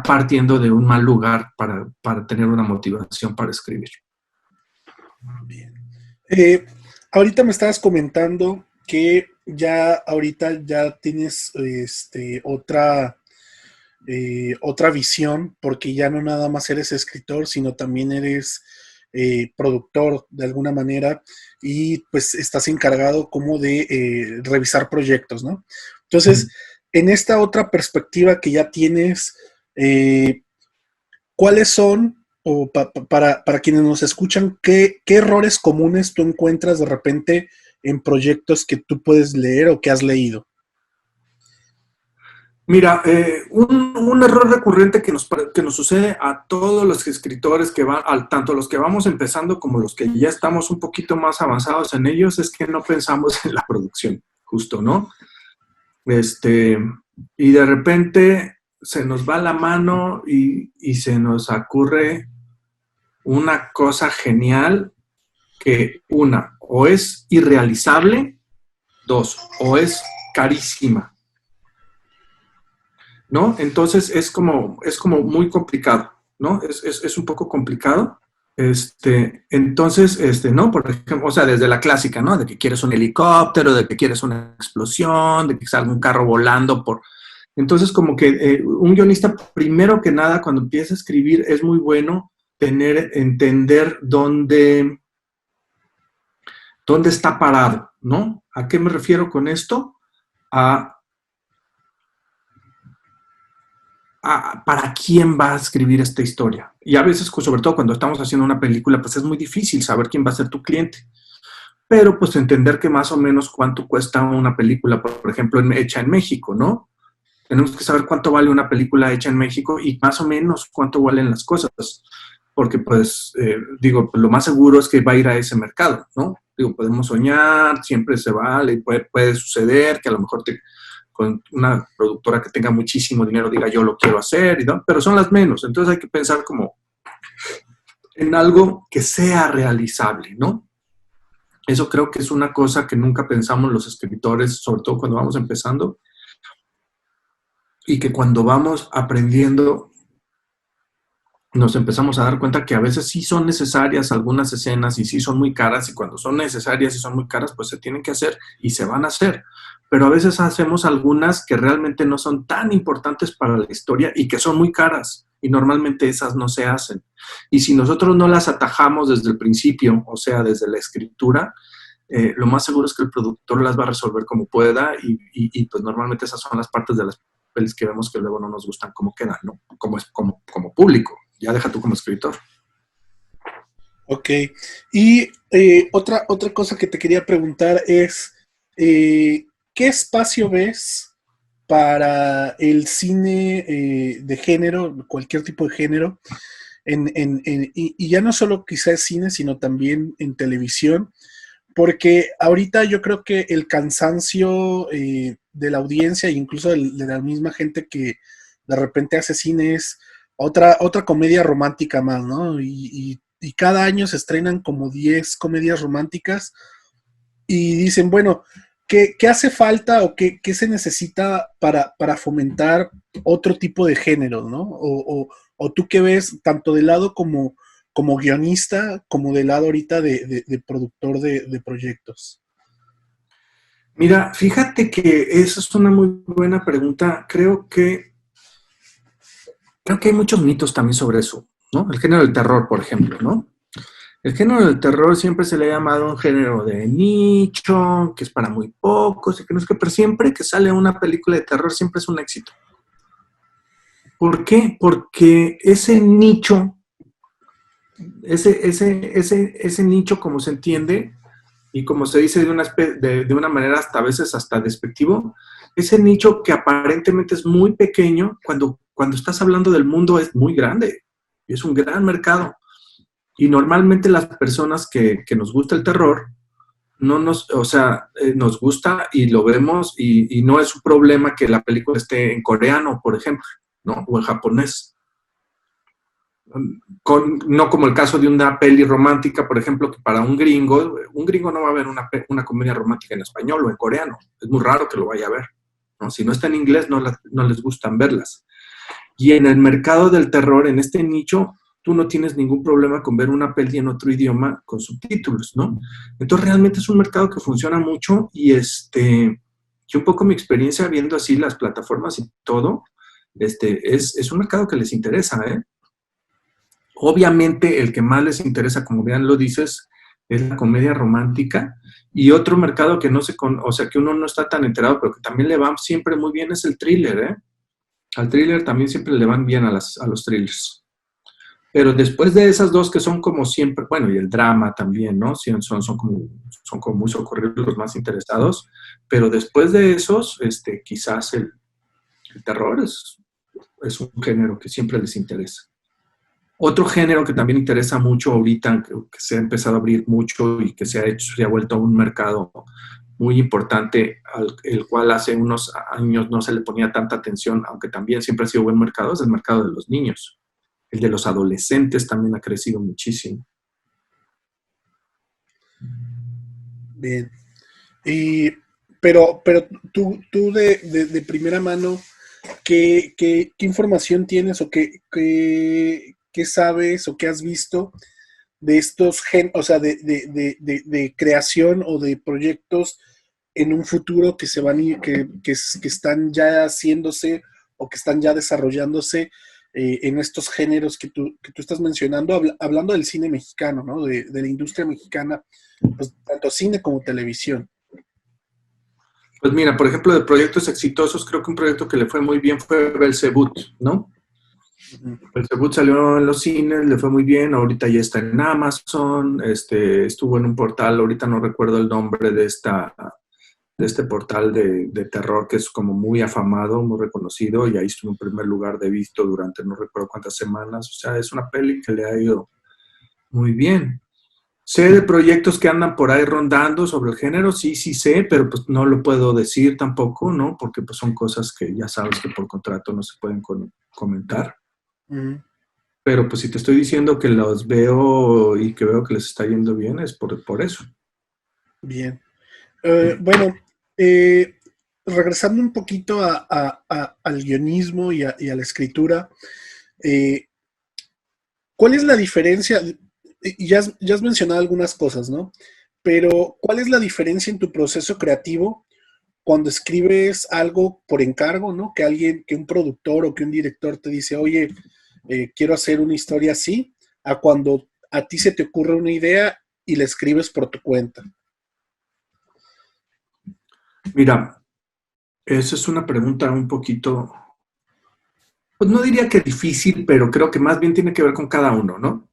partiendo de un mal lugar para tener una motivación para escribir. Bien. Ahorita me estabas comentando que ahorita ya tienes otra visión, porque ya no nada más eres escritor, sino también eres productor de alguna manera y pues estás encargado como de revisar proyectos, ¿no? Entonces, en esta otra perspectiva que ya tienes, ¿cuáles son, o para quienes nos escuchan, qué errores comunes tú encuentras de repente en proyectos que tú puedes leer o que has leído? Mira, un error recurrente que nos sucede a todos los escritores que van, tanto los que vamos empezando como los que ya estamos un poquito más avanzados en ellos, es que no pensamos en la producción, justo, ¿no? Y de repente se nos va la mano y se nos ocurre una cosa genial que, una, o es irrealizable, dos, o es carísima, ¿no? Entonces es como muy complicado, ¿no? Es un poco complicado. Entonces, ¿no? Por ejemplo, o sea, desde la clásica, ¿no? De que quieres un helicóptero, de que quieres una explosión, de que salga un carro volando por... Entonces, como que un guionista, primero que nada, cuando empieza a escribir, es muy bueno entender dónde está parado, ¿no? ¿A qué me refiero con esto? ¿Para quién va a escribir esta historia? Y a veces, sobre todo cuando estamos haciendo una película, pues es muy difícil saber quién va a ser tu cliente. Pero pues entender que más o menos cuánto cuesta una película, por ejemplo, hecha en México, ¿no? Tenemos que saber cuánto vale una película hecha en México y más o menos cuánto valen las cosas. Porque pues, lo más seguro es que va a ir a ese mercado, ¿no? Podemos soñar, siempre se vale, puede suceder que a lo mejor con una productora que tenga muchísimo dinero diga yo lo quiero hacer, ¿no? Pero son las menos. Entonces hay que pensar como en algo que sea realizable, ¿no? Eso creo que es una cosa que nunca pensamos los escritores, sobre todo cuando vamos empezando, y que cuando vamos aprendiendo nos empezamos a dar cuenta que a veces sí son necesarias algunas escenas y sí son muy caras, y cuando son necesarias y son muy caras, pues se tienen que hacer y se van a hacer. Pero a veces hacemos algunas que realmente no son tan importantes para la historia y que son muy caras, y normalmente esas no se hacen. Y si nosotros no las atajamos desde el principio, o sea, desde la escritura, lo más seguro es que el productor las va a resolver como pueda, y pues normalmente esas son las partes de las pelis que vemos que luego no nos gustan como quedan, ¿no? Como público. Ya deja tú como escritor. Ok. Y otra cosa que te quería preguntar es, ¿qué espacio ves para el cine de género, cualquier tipo de género, y ya no solo quizás cine, sino también en televisión, porque ahorita yo creo que el cansancio de la audiencia e incluso de la misma gente que de repente hace cine es otra comedia romántica más, ¿no? Y cada año se estrenan como 10 comedias románticas y dicen, bueno, ¿qué hace falta o qué se necesita para fomentar otro tipo de género, ¿no? O tú qué ves tanto del lado como guionista, como del lado ahorita de productor de proyectos. Mira, fíjate que esa es una muy buena pregunta. Creo que hay muchos mitos también sobre eso, ¿no? El género del terror, por ejemplo, ¿no? El género del terror siempre se le ha llamado un género de nicho, que es para muy pocos, y que no es que, pero siempre que sale una película de terror siempre es un éxito. ¿Por qué? Porque ese nicho, ese nicho, como se entiende, y como se dice de una manera hasta a veces hasta despectivo, ese nicho que aparentemente es muy pequeño, cuando estás hablando del mundo es muy grande, y es un gran mercado. Y normalmente las personas que nos gusta el terror, nos gusta y lo vemos y no es un problema que la película esté en coreano, por ejemplo, ¿no? O en japonés. No como el caso de una peli romántica, por ejemplo, que para un gringo no va a ver una comedia romántica en español o en coreano. Es muy raro que lo vaya a ver, ¿no? Si no está en inglés, no les gustan verlas. Y en el mercado del terror, en este nicho, tú no tienes ningún problema con ver una peli en otro idioma con subtítulos, ¿no? Entonces realmente es un mercado que funciona mucho y un poco mi experiencia viendo así las plataformas y todo, es un mercado que les interesa, ¿eh? Obviamente el que más les interesa, como bien lo dices, es la comedia romántica, y otro mercado que que uno no está tan enterado, pero que también le va siempre muy bien es el thriller, ¿eh? Al thriller también siempre le van bien a los thrillers. Pero después de esas dos que son como siempre, bueno, y el drama también, ¿no? Sí, son como muy socorridos los más interesados, pero después de esos, quizás el terror es un género que siempre les interesa. Otro género que también interesa mucho ahorita, que se ha empezado a abrir mucho y que se ha vuelto un mercado muy importante, el cual hace unos años no se le ponía tanta atención, aunque también siempre ha sido buen mercado, es el mercado de los niños. El de los adolescentes también ha crecido muchísimo. Bien. Pero tú de primera mano, ¿qué información tienes o qué sabes o qué has visto de estos o sea, de creación o de proyectos en un futuro que se van a ir, que están ya haciéndose o que están ya desarrollándose en estos géneros que tú estás mencionando, hablando del cine mexicano, ¿no? De la industria mexicana, pues, tanto cine como televisión? Pues mira, por ejemplo, de proyectos exitosos, creo que un proyecto que le fue muy bien fue Belzebut, ¿no? Belzebut salió en los cines, le fue muy bien, ahorita ya está en Amazon, estuvo en un portal, ahorita no recuerdo el nombre de este portal de terror que es como muy afamado, muy reconocido, y ahí estuvo en primer lugar de visto durante no recuerdo cuántas semanas. O sea, es una peli que le ha ido muy bien. Sé de proyectos que andan por ahí rondando sobre el género, sí sé, pero pues no lo puedo decir tampoco, ¿no? Porque pues son cosas que ya sabes que por contrato no se pueden comentar. Pero pues si te estoy diciendo que los veo y que veo que les está yendo bien, es por eso. Bien. Bueno, regresando un poquito al guionismo y a la escritura, ¿cuál es la diferencia? Ya has mencionado algunas cosas, ¿no? Pero ¿cuál es la diferencia en tu proceso creativo cuando escribes algo por encargo, ¿no? Que un productor o que un director te dice, oye, quiero hacer una historia así, a cuando a ti se te ocurre una idea y la escribes por tu cuenta? Mira, esa es una pregunta un poquito, pues no diría que difícil, pero creo que más bien tiene que ver con cada uno, ¿no?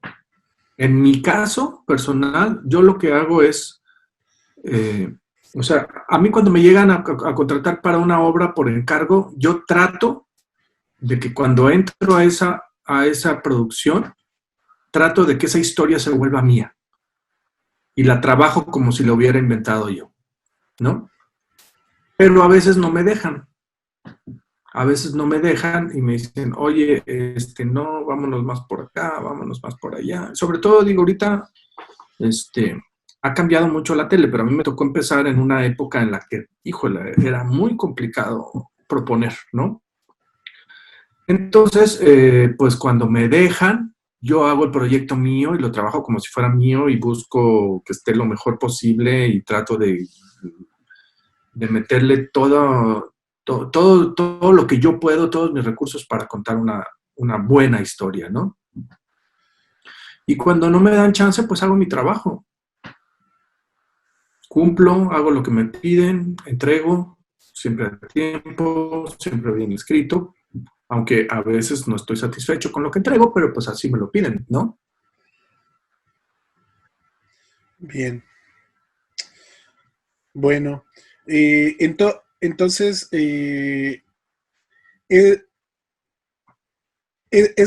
En mi caso personal, yo lo que hago es, a mí cuando me llegan a contratar para una obra por encargo, yo trato de que cuando entro a esa producción, trato de que esa historia se vuelva mía. y la trabajo como si la hubiera inventado yo, ¿no? Pero a veces no me dejan. A veces no me dejan y me dicen, oye, no, vámonos más por acá, vámonos más por allá. Sobre todo, digo, ahorita, ha cambiado mucho la tele, pero a mí me tocó empezar en una época en la que, híjole, era muy complicado proponer, ¿no? Entonces, pues cuando me dejan, yo hago el proyecto mío y lo trabajo como si fuera mío y busco que esté lo mejor posible y trato de meterle todo lo que yo puedo, todos mis recursos para contar una buena historia, ¿no? Y cuando no me dan chance, pues hago mi trabajo. Cumplo, hago lo que me piden, entrego, siempre a tiempo, siempre bien escrito, aunque a veces no estoy satisfecho con lo que entrego, pero pues así me lo piden, ¿no? Bien. Bueno, entonces, eh, es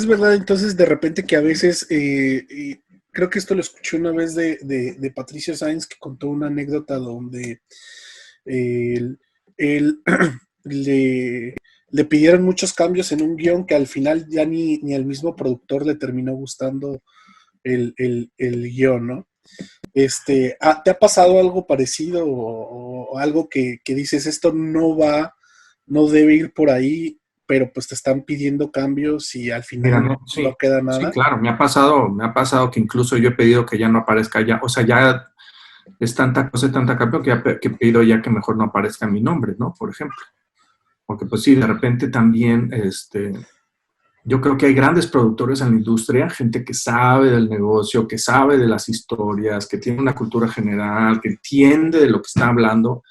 verdad entonces de repente que a veces, creo que esto lo escuché una vez de Patricio Sáenz, que contó una anécdota donde él, él le pidieron muchos cambios en un guión que al final ya ni al mismo productor le terminó gustando el guión, ¿no? ¿Te ha pasado algo parecido o algo que dices, esto no debe ir por ahí, pero pues te están pidiendo cambios y al Mira, final no sí, queda sí, nada? claro, me ha pasado que incluso yo he pedido que ya no aparezca ya, o sea, ya es tanta cosa y tanta cambio que pido ya que mejor no aparezca mi nombre, ¿no? Por ejemplo. Porque pues sí, de repente también, yo creo que hay grandes productores en la industria, gente que sabe del negocio, que sabe de las historias, que tiene una cultura general, que entiende de lo que está hablando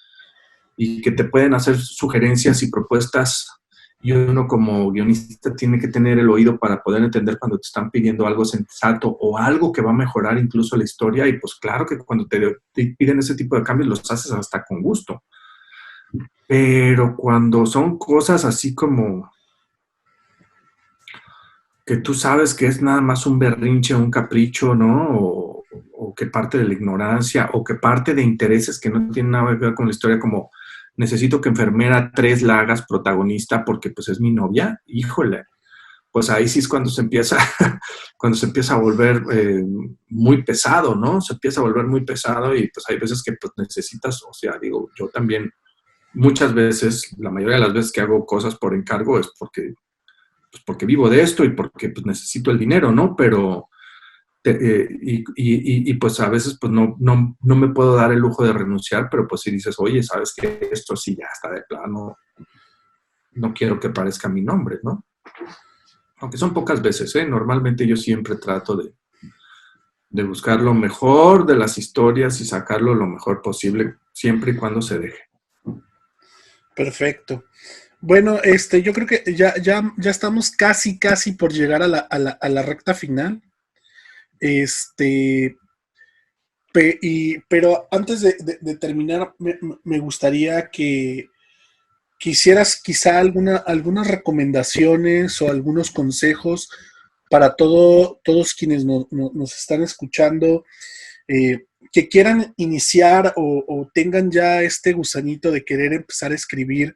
y que te pueden hacer sugerencias y propuestas. Y uno como guionista tiene que tener el oído para poder entender cuando te están pidiendo algo sensato o algo que va a mejorar incluso la historia. Y pues claro que cuando te piden ese tipo de cambios los haces hasta con gusto. Pero cuando son cosas así como que tú sabes que es nada más un berrinche, un capricho, ¿no? O que parte de la ignorancia, o que parte de intereses que no tienen nada que ver con la historia, como necesito que enfermera 3 la hagas protagonista porque pues es mi novia, híjole, pues ahí sí es cuando se empieza, cuando se empieza a volver muy pesado, ¿no? Se empieza a volver muy pesado y pues hay veces que pues necesitas, o sea, digo, yo también muchas veces, la mayoría de las veces que hago cosas por encargo es porque vivo de esto y porque pues, necesito el dinero, ¿no? Pero, pues a veces pues no me puedo dar el lujo de renunciar, pero pues si dices, oye, ¿sabes qué? Esto sí ya está de plano, no quiero que parezca mi nombre, ¿no? Aunque son pocas veces, ¿eh? Normalmente yo siempre trato de buscar lo mejor de las historias y sacarlo lo mejor posible, siempre y cuando se deje. Perfecto. Bueno, yo creo que ya estamos casi por llegar a la recta final. Este, pero antes de terminar, me gustaría que quisieras quizá algunas recomendaciones o algunos consejos para todos quienes nos están escuchando, que quieran iniciar o tengan ya este gusanito de querer empezar a escribir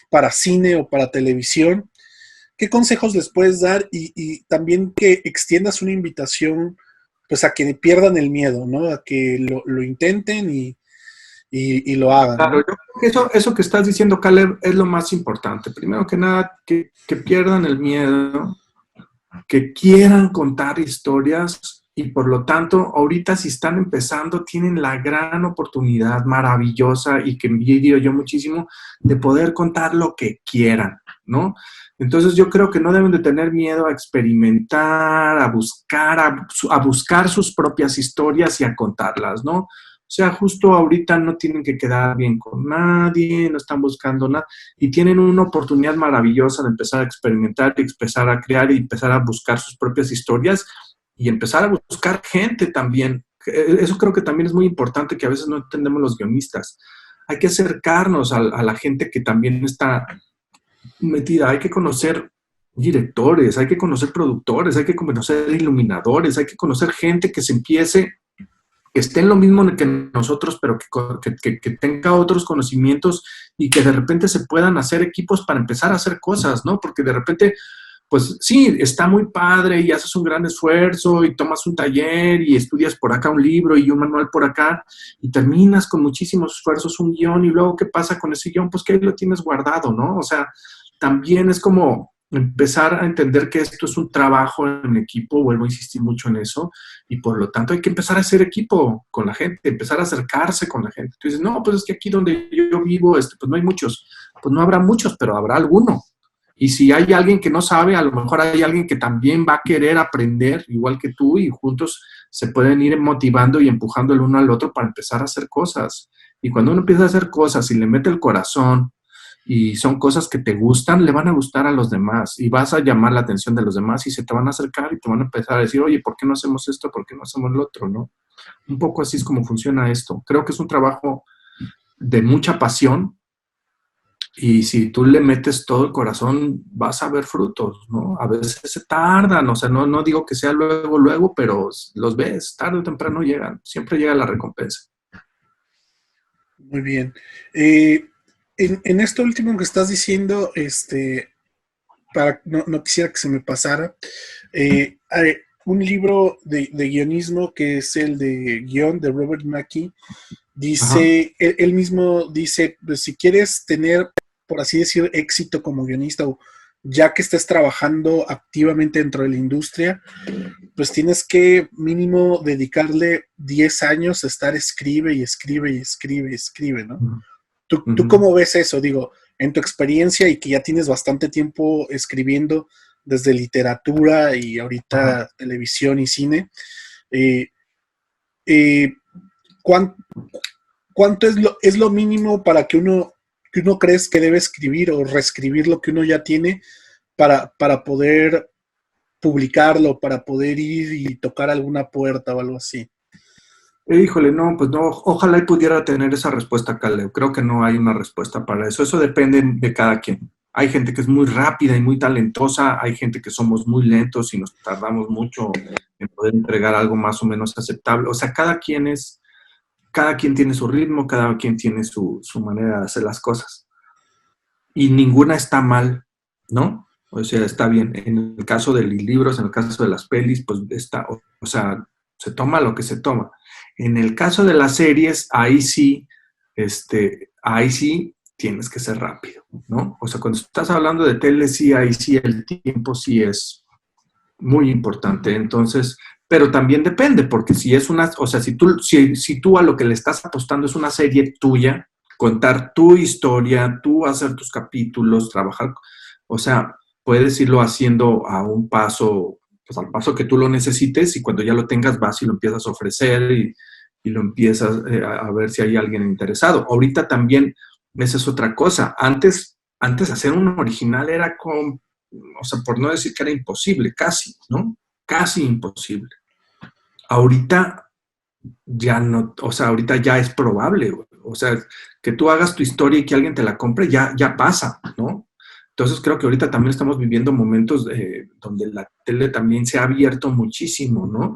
para cine o para televisión. ¿Qué consejos les puedes dar? Y también que extiendas una invitación pues a que pierdan el miedo, ¿no? A que lo intenten y lo hagan, Claro, ¿no? yo creo que eso que estás diciendo, Caleb, es lo más importante. Primero que nada, que pierdan el miedo, que quieran contar historias y por lo tanto, ahorita si están empezando, tienen la gran oportunidad maravillosa y que envidio yo muchísimo de poder contar lo que quieran, ¿no? Entonces yo creo que no deben de tener miedo a experimentar, a buscar sus propias historias y a contarlas, ¿no? O sea, justo ahorita no tienen que quedar bien con nadie, no están buscando nada y tienen una oportunidad maravillosa de empezar a experimentar, y empezar a crear y empezar a buscar sus propias historias y empezar a buscar gente también. Eso creo que también es muy importante que a veces no entendemos los guionistas. Hay que acercarnos a la gente que también está metida, hay que conocer directores, hay que conocer productores, hay que conocer iluminadores, hay que conocer gente que se empiece, que esté en lo mismo que nosotros, pero que tenga otros conocimientos y que de repente se puedan hacer equipos para empezar a hacer cosas, ¿no? Porque de repente, pues sí, está muy padre y haces un gran esfuerzo y tomas un taller y estudias por acá un libro y un manual por acá y terminas con muchísimos esfuerzos un guión y luego, ¿qué pasa con ese guión? Pues que ahí lo tienes guardado, ¿no? O sea, también es como empezar a entender que esto es un trabajo en equipo, vuelvo a insistir mucho en eso, y por lo tanto hay que empezar a hacer equipo con la gente, empezar a acercarse con la gente. Tú dices, no, pues es que aquí donde yo vivo, pues no hay muchos. Pues no habrá muchos, pero habrá alguno. Y si hay alguien que no sabe, a lo mejor hay alguien que también va a querer aprender, igual que tú, y juntos se pueden ir motivando y empujando el uno al otro para empezar a hacer cosas. Y cuando uno empieza a hacer cosas y le mete el corazón, y son cosas que te gustan, le van a gustar a los demás y vas a llamar la atención de los demás y se te van a acercar y te van a empezar a decir, oye, ¿por qué no hacemos esto? ¿Por qué no hacemos lo otro? ¿No? Un poco así es como funciona esto. Creo que es un trabajo de mucha pasión y si tú le metes todo el corazón vas a ver frutos, ¿no? A veces se tardan, o sea, no digo que sea luego, pero los ves, tarde o temprano llegan, siempre llega la recompensa. Muy bien. En esto último que estás diciendo, no quisiera que se me pasara, hay un libro de guionismo que es el de guión de Robert McKee, dice, él mismo dice, pues, si quieres tener, por así decir, éxito como guionista, o ya que estés trabajando activamente dentro de la industria, pues tienes que mínimo dedicarle 10 años a estar escribe, ¿no? ¿Tú cómo ves eso? Digo, en tu experiencia y que ya tienes bastante tiempo escribiendo desde literatura y ahorita televisión y cine, ¿cuánto es lo mínimo para que uno crees que debe escribir o reescribir lo que uno ya tiene para poder publicarlo, para poder ir y tocar alguna puerta o algo así? Híjole, no, pues no, ojalá y pudiera tener esa respuesta, Caleb. Creo que no hay una respuesta para eso. Eso depende de cada quien. Hay gente que es muy rápida y muy talentosa, hay gente que somos muy lentos y nos tardamos mucho en poder entregar algo más o menos aceptable. O sea, cada quien tiene su ritmo, cada quien tiene su manera de hacer las cosas. Y ninguna está mal, ¿no? O sea, está bien. En el caso de los libros, en el caso de las pelis, pues está, o sea, se toma lo que se toma. En el caso de las series, ahí sí tienes que ser rápido, ¿no? O sea, cuando estás hablando de tele, sí, ahí sí el tiempo sí es muy importante. Entonces, pero también depende, porque si es o sea, si tú a lo que le estás apostando es una serie tuya, contar tu historia, tú hacer tus capítulos, trabajar, o sea, puedes irlo haciendo a un paso, pues al paso que tú lo necesites y cuando ya lo tengas vas y lo empiezas a ofrecer y lo empiezas a ver si hay alguien interesado. Ahorita también, esa es otra cosa. Antes hacer un original era o sea, por no decir que era imposible, casi, ¿no? Casi imposible. Ahorita ya no, o sea, ahorita ya es probable, o sea, que tú hagas tu historia y que alguien te la compre, ya pasa, ¿no? Entonces creo que ahorita también estamos viviendo momentos donde la tele también se ha abierto muchísimo, ¿no?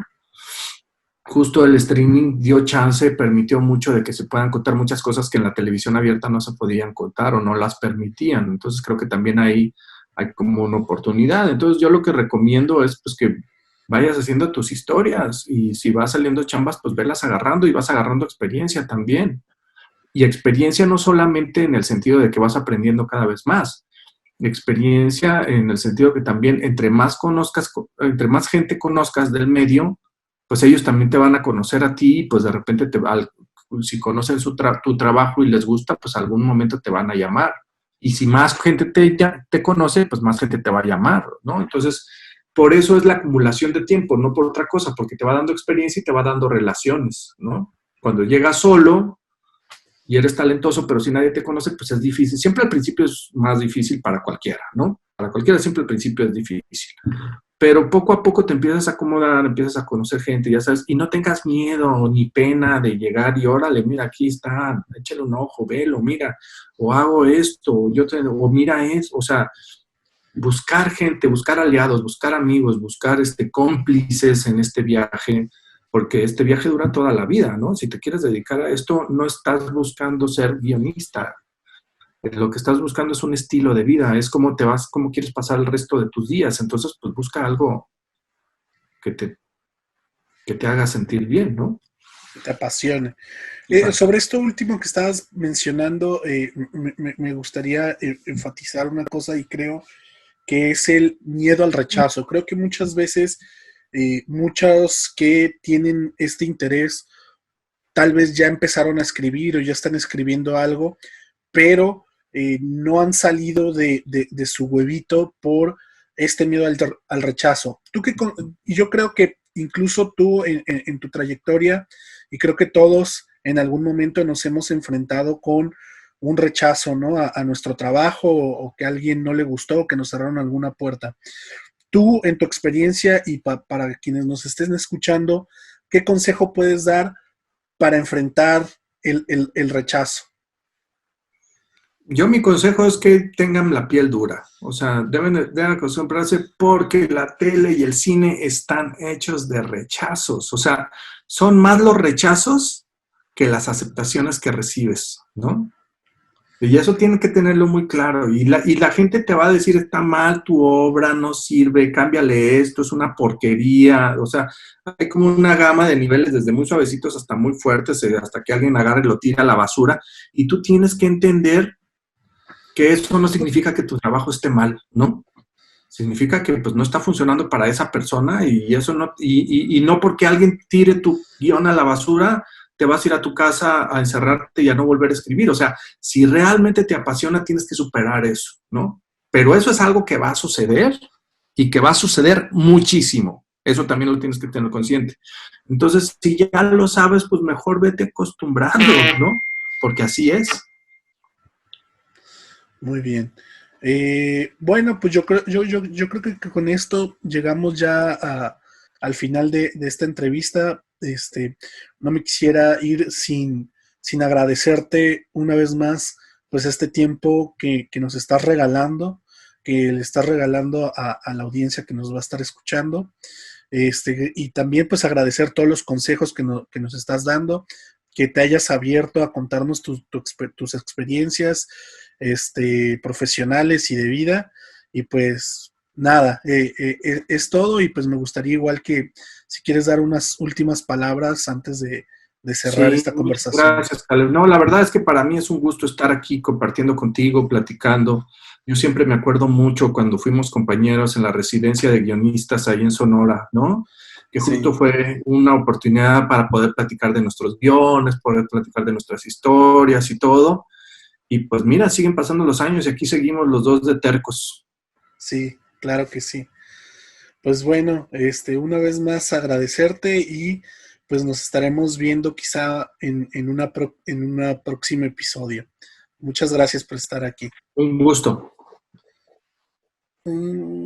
Justo el streaming dio chance, permitió mucho de que se puedan contar muchas cosas que en la televisión abierta no se podían contar o no las permitían. Entonces creo que también ahí hay como una oportunidad. Entonces yo lo que recomiendo es pues que vayas haciendo tus historias y si vas saliendo chambas, pues velas agarrando y vas agarrando experiencia también. Y experiencia no solamente en el sentido de que vas aprendiendo cada vez más, experiencia en el sentido que también entre más gente conozcas del medio, pues ellos también te van a conocer a ti y pues de repente si conocen tu trabajo y les gusta, pues algún momento te van a llamar. Y si más gente te conoce, pues más gente te va a llamar, ¿no? Entonces, por eso es la acumulación de tiempo, no por otra cosa, porque te va dando experiencia y te va dando relaciones, ¿no? Cuando llegas solo y eres talentoso, pero si nadie te conoce, pues es difícil. Siempre al principio es más difícil para cualquiera, ¿no? Para cualquiera siempre al principio es difícil. Pero poco a poco te empiezas a acomodar, empiezas a conocer gente, ya sabes, y no tengas miedo ni pena de llegar y órale, mira, aquí está, échale un ojo, velo, mira, o hago esto, o mira eso, o sea, buscar gente, buscar aliados, buscar amigos, buscar cómplices en este viaje, porque este viaje dura toda la vida, ¿no? Si te quieres dedicar a esto, no estás buscando ser guionista. Lo que estás buscando es un estilo de vida, es cómo te vas, cómo quieres pasar el resto de tus días. Entonces, pues busca algo que te haga sentir bien, ¿no? Te apasione. Exacto. Sobre esto último que estabas mencionando, me gustaría enfatizar una cosa y creo que es el miedo al rechazo. Creo que muchas veces muchos que tienen este interés tal vez ya empezaron a escribir o ya están escribiendo algo, pero no han salido de su huevito por este miedo al rechazo. Y yo creo que incluso tú en tu trayectoria, y creo que todos en algún momento nos hemos enfrentado con un rechazo, ¿no? A nuestro trabajo o que a alguien no le gustó, o que nos cerraron alguna puerta. Tú, en tu experiencia y para quienes nos estén escuchando, ¿qué consejo puedes dar para enfrentar el rechazo? Yo mi consejo es que tengan la piel dura, o sea, deben acostumbrarse porque la tele y el cine están hechos de rechazos, o sea, son más los rechazos que las aceptaciones que recibes, ¿no? Y eso tiene que tenerlo muy claro. Y la gente te va a decir, está mal tu obra, no sirve, cámbiale esto, es una porquería. O sea, hay como una gama de niveles, desde muy suavecitos hasta muy fuertes, hasta que alguien agarre y lo tira a la basura. Y tú tienes que entender que eso no significa que tu trabajo esté mal, ¿no? Significa que pues no está funcionando para esa persona y eso no, y no porque alguien tire tu guión a la basura, te vas a ir a tu casa a encerrarte y a no volver a escribir. O sea, si realmente te apasiona, tienes que superar eso, ¿no? Pero eso es algo que va a suceder y que va a suceder muchísimo. Eso también lo tienes que tener consciente. Entonces, si ya lo sabes, pues mejor vete acostumbrando, ¿no? Porque así es. Muy bien. Bueno, pues yo creo que con esto llegamos ya al final de esta entrevista. No me quisiera ir sin agradecerte una vez más, pues este tiempo que nos estás regalando, que le estás regalando a la audiencia que nos va a estar escuchando. Y también pues agradecer todos los consejos que nos estás dando, que te hayas abierto a contarnos tus experiencias profesionales y de vida. Y pues nada, es todo. Y pues me gustaría igual que si quieres dar unas últimas palabras antes de cerrar Sí, esta muchas conversación. gracias, Caleb. No, la verdad es que para mí es un gusto estar aquí compartiendo contigo, platicando. Yo siempre me acuerdo mucho cuando fuimos compañeros en la residencia de guionistas ahí en Sonora, ¿no? Que justo Sí, fue una oportunidad para poder platicar de nuestros guiones, poder platicar de nuestras historias y todo. Y pues mira, siguen pasando los años y aquí seguimos los dos de tercos. sí, claro que sí. Pues bueno, una vez más agradecerte y pues nos estaremos viendo quizá en una próximo episodio. Muchas gracias por estar aquí. Un gusto. Mm.